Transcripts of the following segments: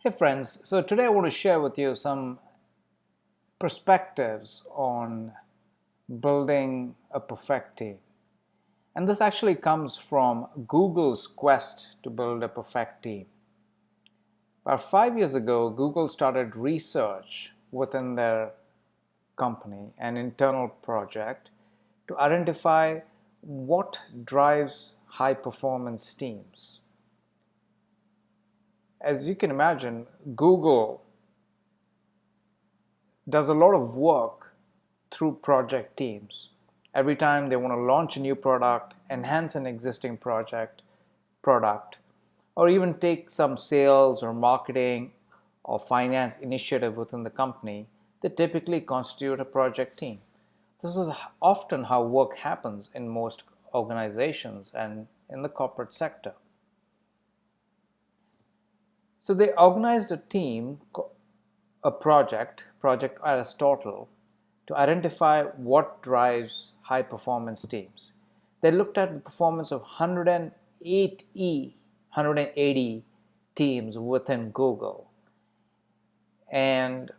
Hey friends, so today I want to share with you some perspectives on building a perfect team. And this actually comes from Google's quest to build a perfect team. About 5 years ago, Google started research within their company, an internal project, to identify what drives high performance teams. As you can imagine, Google does a lot of work through project teams. Every time they want to launch a new product, enhance an existing product, or even take some sales or marketing or finance initiative within the company, they typically constitute a project team. This is often how work happens in most organizations and in the corporate sector. So they organized a team, Project Aristotle, to identify what drives high performance teams. They looked at the performance of 180 teams within Google and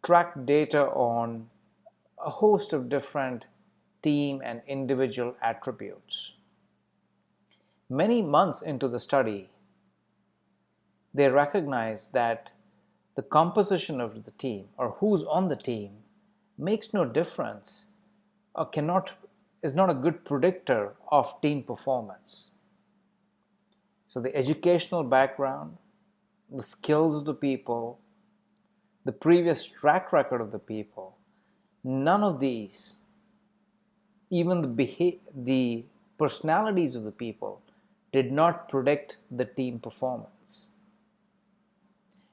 tracked data on a host of different team and individual attributes. Many months into the study, they recognized that the composition of the team or who's on the team makes no difference or is not a good predictor of team performance. So the educational background, the skills of the people, the previous track record of the people, none of these, even the personalities of the people, did not predict the team performance.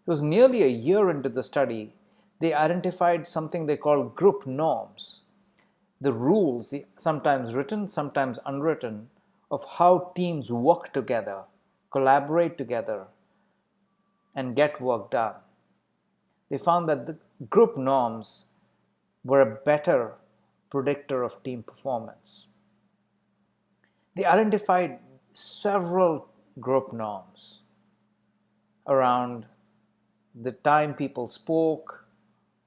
It was nearly a year into the study, they identified something they call group norms, the rules, sometimes written, sometimes unwritten, of how teams work together, collaborate together, and get work done. They found that the group norms were a better predictor of team performance. They identified several group norms around the time people spoke,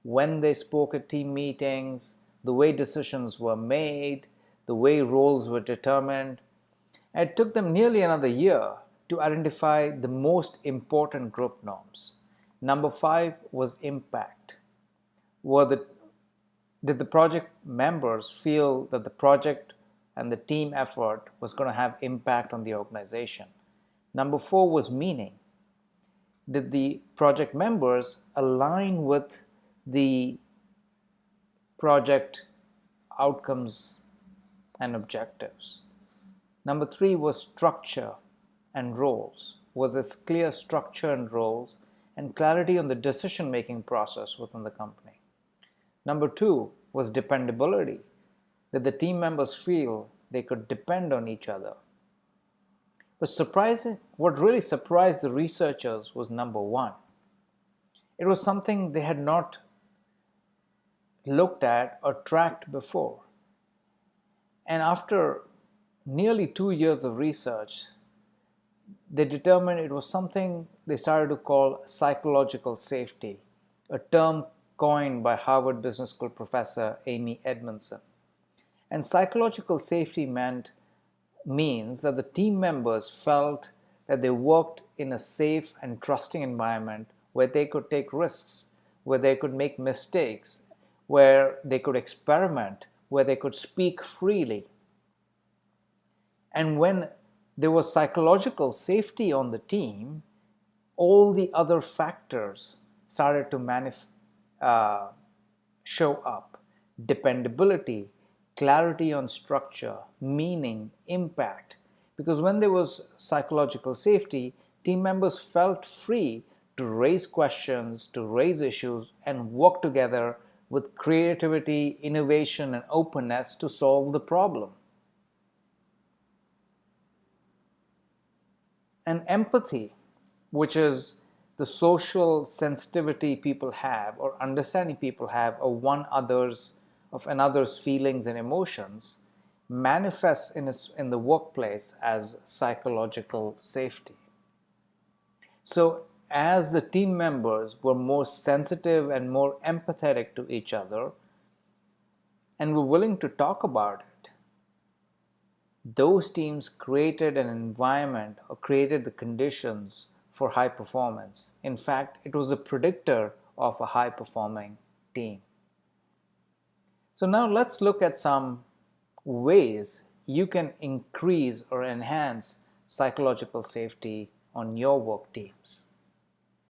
when they spoke at team meetings, the way decisions were made, the way roles were determined. And it took them nearly another year to identify the most important group norms. Number 5 was impact. Did the project members feel that the project and the team effort was going to have impact on the organization? Number 4 was meaning. Did the project members align with the project outcomes and objectives? Number 3 was structure and roles. Was there clear structure and roles and clarity on the decision-making process within the company? Number 2 was dependability. Did the team members feel they could depend on each other? What really surprised the researchers was number 1. It was something they had not looked at or tracked before. And after nearly 2 years of research, they determined it was something they started to call psychological safety, a term coined by Harvard Business School professor Amy Edmondson. And psychological safety means that the team members felt that they worked in a safe and trusting environment where they could take risks, where they could make mistakes, where they could experiment, where they could speak freely. And when there was psychological safety on the team, all the other factors started to show up. Dependability, clarity on structure, meaning, impact. Because when there was psychological safety, team members felt free to raise questions, to raise issues, and work together with creativity, innovation, and openness to solve the problem. And empathy, which is the social sensitivity people have or understanding people have of another's feelings and emotions, manifests in the workplace as psychological safety. So, as the team members were more sensitive and more empathetic to each other and were willing to talk about it, those teams created an environment or created the conditions for high performance. In fact, it was a predictor of a high performing team. So now let's look at some ways you can increase or enhance psychological safety on your work teams.